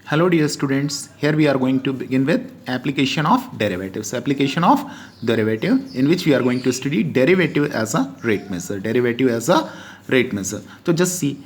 Hello dear students, here we are going to begin with application of derivatives. Application of derivative in which we are going to study derivative as a rate measure. Derivative as a rate measure. So just see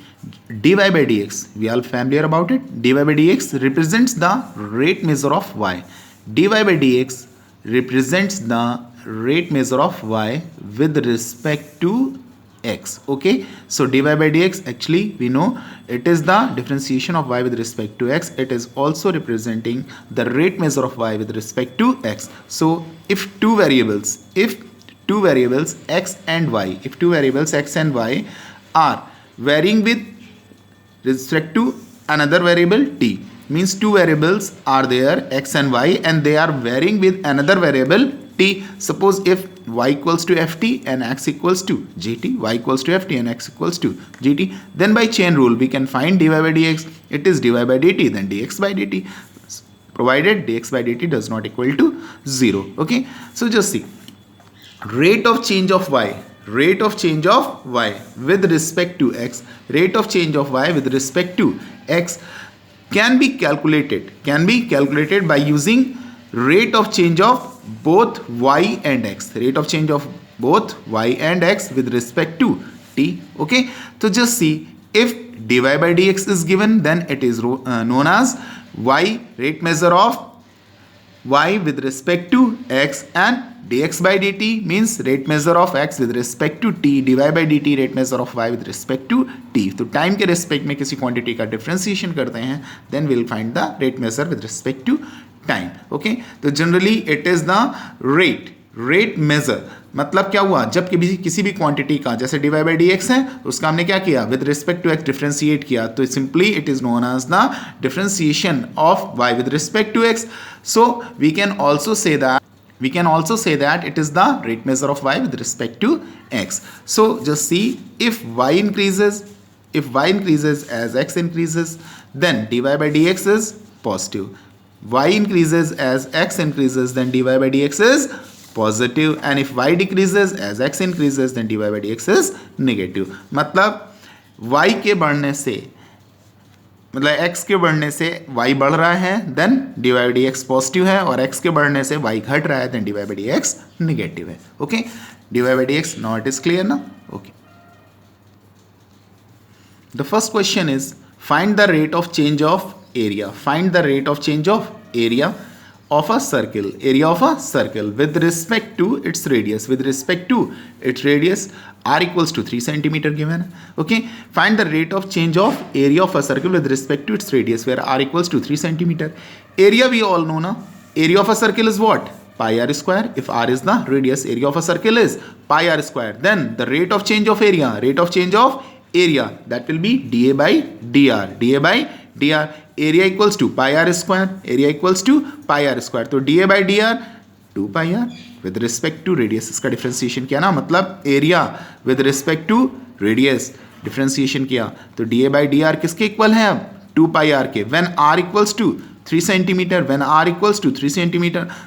dy by dx, we are familiar about it. Dy by dx represents the rate measure of y. Dy by dx represents the rate measure of y with respect to x. Okay, so dy by dx, actually we know it is the differentiation of y with respect to x. It is also representing the rate measure of y with respect to x. So if two variables x and y are varying with respect to another variable t, means two variables are there x and y and they are varying with another variable t. Suppose if y equals to ft and x equals to gt, y equals to ft and x equals to gt, then by chain rule we can find dy by dx. It is dy by dt, then dx by dt, provided dx by dt does not equal to 0. Okay, so just see rate of change of y with respect to x, rate of change of y with respect to x can be calculated by using rate of change of both y and x, rate of change of both y and x with respect to t. Okay, so just see, if dy by dx is given, then it is known as y, rate measure of y with respect to x, and dx by dt means rate measure of x with respect to t, dy by dt rate measure of y with respect to t. तो time के respect में किसी quantity का differentiation करते हैं, then will find the rate measure with respect to time. Okay, तो generally it is the rate measure. मतलब क्या हुआ, जब किसी भी क्वांटिटी का, जैसे dy by dx है, उसका हमने क्या किया, with respect to x differentiate किया, तो simply it is known as the differentiation of y with respect to x. So we can also say that it is the rate measure of y with respect to x. So just see, if y increases as x increases, then dy by dx is positive. Y increases as x increases, then dy by dx is positive, and if y decreases as x increases, then dy by dx is negative. मतलब y के बढ़ने से, मतलब x के बढ़ने से y बढ़ रहा है, then dy by dx positive है, और x के बढ़ने से y घट रहा है, then dy by dx negative है. Okay, dy by dx, now it is clear ना. ओके, the first question is find the rate of change of area. Find the rate of change of area of a circle, with respect to its radius. R equals to 3 centimeter given. Okay, find the rate of change of area of a circle with respect to its radius, where r equals to 3 centimeter. Area we all know na. Area of a circle is what? Pi r square. If r is the radius, area of a circle is pi r square. Then the rate of change of area, that will be dA by dr. Area equals to pi r square. तो dA by dr 2 pi r. with respect to radius, इसका differentiation किया ना, मतलब area with respect to radius differentiation किया, तो dA by dr किसके equal है अब? 2 pi r के. When r equals to 3 centimetre,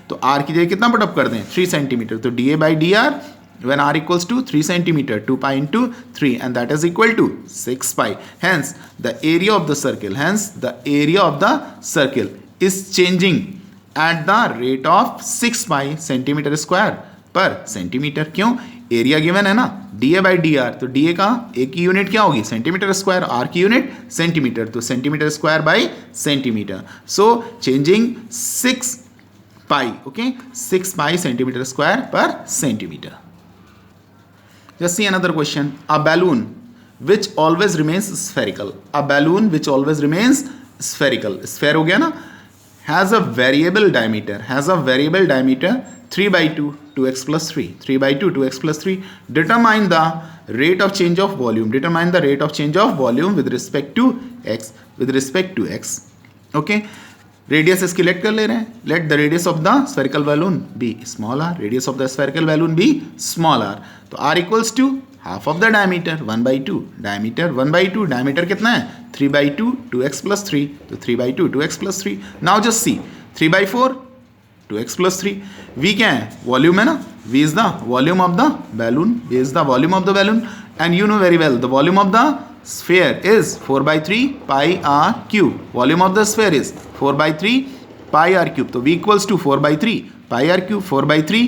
तो r की जगह कितना पुटअप कर दें? 3 सेंटीमीटर. तो dA by dr when r equals to 3 centimeter, 2 pi into 3, and that is equal to 6 pi. Hence the area of the circle is changing at the rate of 6 pi centimeter square per centimeter. क्यों? Area given है ना, dA by dr. तो dA का एक की unit क्या होगी? Centimetre square, r की यूनिट सेंटीमीटर, तो centimetre square by centimetre. So changing 6 pi. Okay, 6 pi centimeter square per centimeter. Just see another question. A balloon which always remains spherical. Sphere हो गया ना. Has a variable diameter. 3 by 2 2x plus 3. Determine the rate of change of volume. With respect to x. Okay. Radius इसकी let कर ले रहे हैं. Let the radius of the spherical balloon be small r. तो r equals to half of the diameter 1 by 2. Diameter कितना है? 3 by 2 2x plus 3. तो 3 by 2 2x plus 3. Now just see 3 by 4 2x plus 3. v क्या है? Volume है ना. v is the volume of the balloon. And you know very well the volume of the sphere is 4 by 3 pi r cube. Volume of the sphere is 4 by 3 pi r cube. तो v equals to 4 by 3 pi r cube. 4 by 3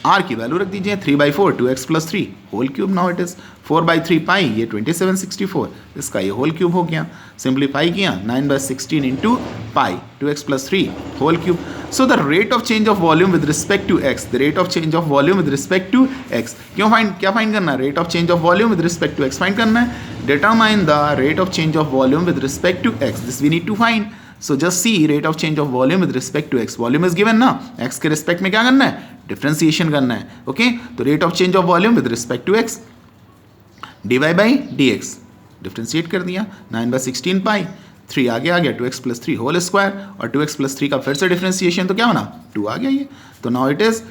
r की value रख दीजिए 3 by 4 2x plus 3 whole cube. Now it is 4 by 3 pi, ये 2764, इसका ये whole cube हो गया. Simplify किया 9 by 16 into pi 2x plus 3 whole cube. So the rate of change of volume with respect to x, the rate of change of volume with respect to x. क्या find करना है? Rate of change of volume with respect to x find करना है. Determine the rate of change of volume with respect to x. This we need to find. So just see rate of change of volume with respect to x. Volume is given ना, x के respect में क्या करना है? Differentiation करना है. Okay, तो rate of change of volume with respect to x, dy by dx. Differentiate कर दिया 9 by 16 पाई, 3 आगे आ गया 2x plus 3 होल स्क्वायर, और 2x plus 3 का फिर से डिफ्रेंशिएशन तो क्या बना 2 आ गया ये. तो now it is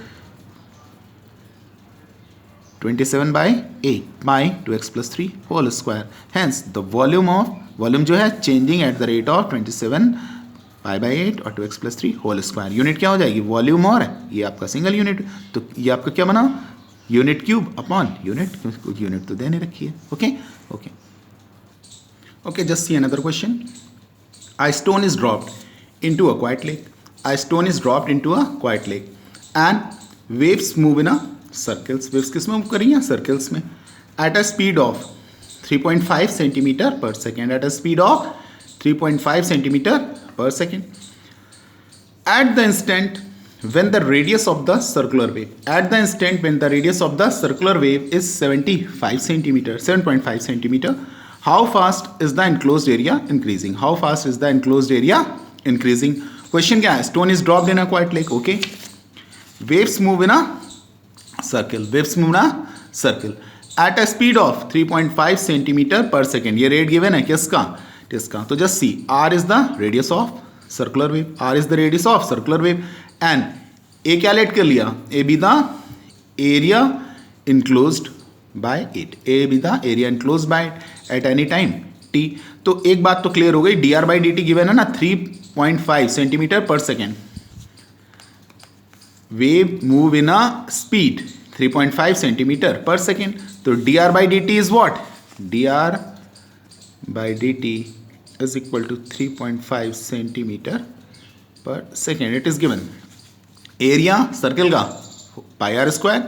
27 by 8 by 2x plus 3 whole square. Hence the volume जो है changing at the rate of 27 pi by 8 और 2x plus 3 whole square. Unit क्या हो जाएगी? वॉल्यूम, और ये आपका सिंगल यूनिट. तो ये आपका क्या बना? Unit cube upon unit. Unit तो देने रखी है. Okay, just see another question. A stone is dropped into a quiet lake. A stone is dropped into a quiet lake and waves move in a circles. Waves किस में move कर रही हैं? Circles में. At a speed of 3.5 centimeter per second. At a speed of 3.5 centimeter per second. At the instant when the radius of the circular wave. At the instant when the radius of the circular wave is 75 centimeter, 7.5 centimeter. How fast is the enclosed area increasing? How fast is the enclosed area increasing? Question क्या है? Stone is dropped in a quiet lake. Okay. Waves move in a circle. Waves move in a circle at a speed of 3.5 centimeter per second. ये rate given है किसका? इसका. तो just see, r is the radius of circular wave. R is the radius of circular wave. And a क्या late कर लिया? A be the area enclosed by it. A be the area enclosed by it at any time t. तो एक बात तो clear हो गई, dr by dt given है ना 3.5 centimetre per second. Wave move in a speed 3.5 centimetre per second. तो dr by dt is what? dr by dt is equal to 3.5 centimetre per second. It is given. Area circle का pi r square.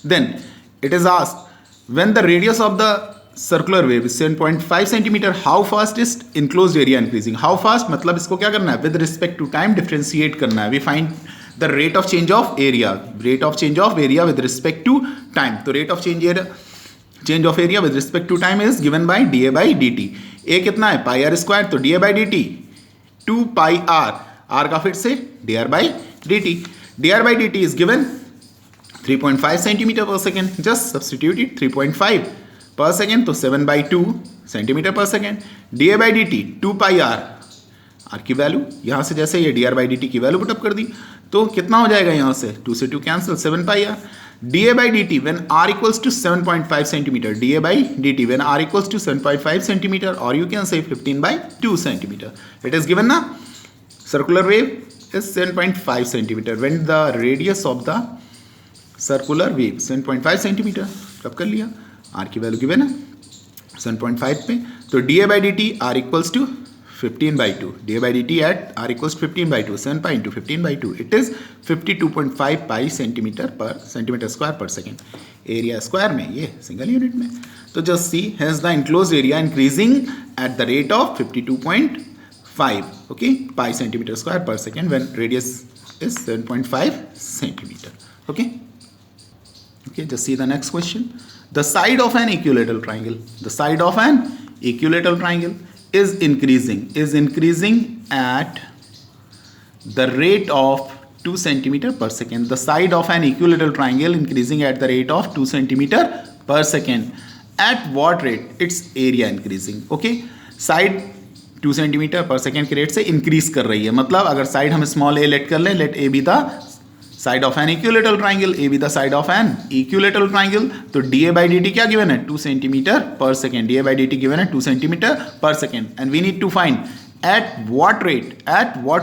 Then it is asked when the radius of the circular wave is 7.5 centimeter, how fast is enclosed area increasing? How fast मतलब इसको क्या करना है? With respect to time differentiate करना है. We find the rate of change of area. Rate of change of area with respect to time. तो rate of change of area with respect to time is given by dA by dt. A कितना है? पाई r square. तो dA by dt 2 pi r. r का फिर से dr by dt. dr by dt is given 3.5 centimeter per second. Just substitute it. 3.5 per second तो 7 by 2 centimeter per second. dA by dt 2 pi r. r की value यहाँ से जैसे ये dr by dt की वैल्यू पुटअप कर दी तो कितना हो जाएगा? यहाँ से 2 से 2 cancel, 7 pi r. dA by dt when r equals to 7.5 centimeter. dA by dt when r equals to 7.5 centimeter, or you can say 15 by 2 centimeter. It is given na circular wave is 7.5 centimeter when the radius of the circular wave 7.5 centimetre. कब कर लिया? Are की value given है 7.5 पे. तो d a by d t r equals to 15/2. D a by d t at r equals 15/2. 7 pi into 15/2 it is 52.5 pi centimetre square per second. Area square में, ये single unit में. तो just see has the enclose area increasing at the rate of 52.5 okay pi centimetre square per second when radius is 7.5 centimetre. Okay, just see the next question. The side of an equilateral triangle. The side of an equilateral triangle is increasing at the rate of 2 centimeter per second. The side of an equilateral triangle increasing at the rate of 2 centimeter per second. At what rate? Its area increasing. Okay, side 2 centimeter per second के rate से increase कर रही है. मतलब अगर side हम small a let कर लें, let a be the side of an equilateral triangle, a be the side of an equilateral triangle. तो d a by d t क्या गिवन है? 2 centimetre per second. D a by d t given है 2 centimetre per second. And we need to find at what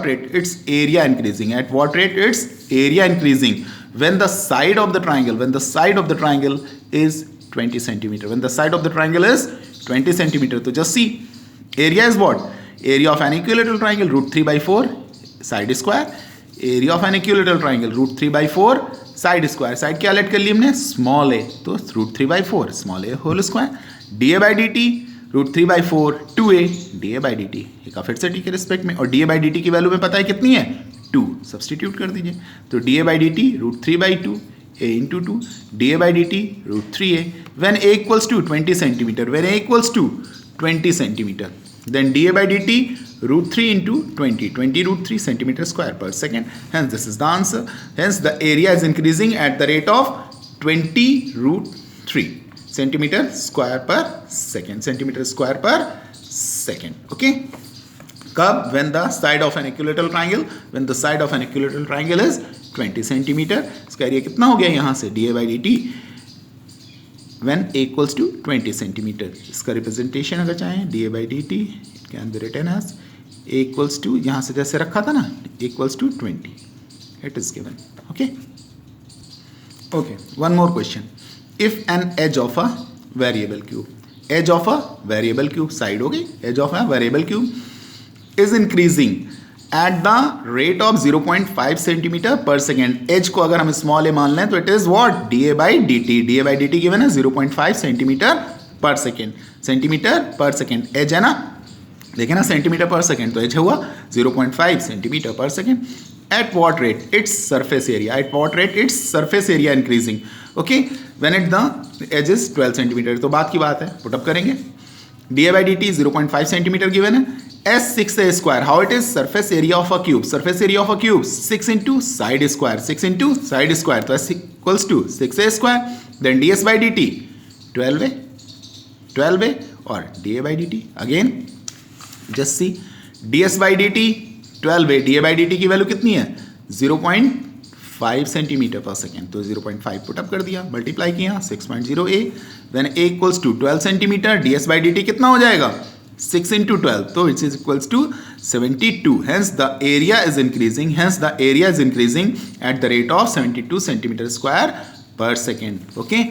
rate its area increasing. At what rate its area increasing when the side of the triangle is 20 centimeter. When the side of the triangle is 20 centimeter. तो just see, area is what? Area of an equilateral triangle root 3 by 4 side square. Area of an equilateral triangle root 3 by 4 side square. Side क्या late कर ली हमने? Small a. तो root 3 by 4 small a whole square. dA by dt root 3 by 4 2a dA by dt. एक फिर से t के respect में, और dA by dt की वैल्यू में पता है कितनी है? 2. सब्सटीट्यूट कर दीजिए. तो dA by dt root 3 by 2 a into 2 dA by dt root 3a. When a equals to 20 centimeter, when a equals to 20 centimeter, then dA by dt root 3 into 20 root 3 centimeter square per second. Hence this is the answer. Hence the area is increasing at the rate of 20 root 3 centimeter square per second. Centimeter square per second. Okay. Kab? When the side of an equilateral triangle, when the side of an equilateral triangle is 20 centimeter. इसका area कितना हो गया यहाँ से? dA by dt when a equals to 20 centimeter. इसका representation अगर चाहें dA by dt it can be written as a equals to, यहाँ से जैसे रखा था ना, equals to 20. It is given. Okay. Okay. One more question. If an edge of a variable cube, edge of a variable cube, side हो गई, edge of a variable cube is increasing at the rate of 0.5 centimeter per second. Edge को अगर हम small a मान लें तो it is what? dA by dt. dA by dt given है 0.5 centimeter per second. Centimeter per second. Edge है ना, देखें ना, centimeter per second, तो edge हुआ 0.5 centimeter per second. At what rate? Its surface area. At what rate? Its surface area increasing. Okay. When it the edge is 12 centimeter. तो बात की बात है, put up करेंगे. dA by dt 0.5 centimeter given है. S6a square. How it is? Surface area of a cube. Surface area of a cube 6 into side square. 6 into side square. तो S equals to 6a square. Then ds by dt 12a और dA by dt. Again, just see, ds by dt 12a, dA by dt की value कितनी है? 0.5 centimetre per second. तो 0.5 put up कर दिया, multiply किया 6.0a. When a equals to 12 centimetre, ds by dt कितना हो जाएगा? 6 into 12, तो it's equals to 72. Hence the area is increasing. Hence the area is increasing at the rate of 72 centimeter square per second. Okay.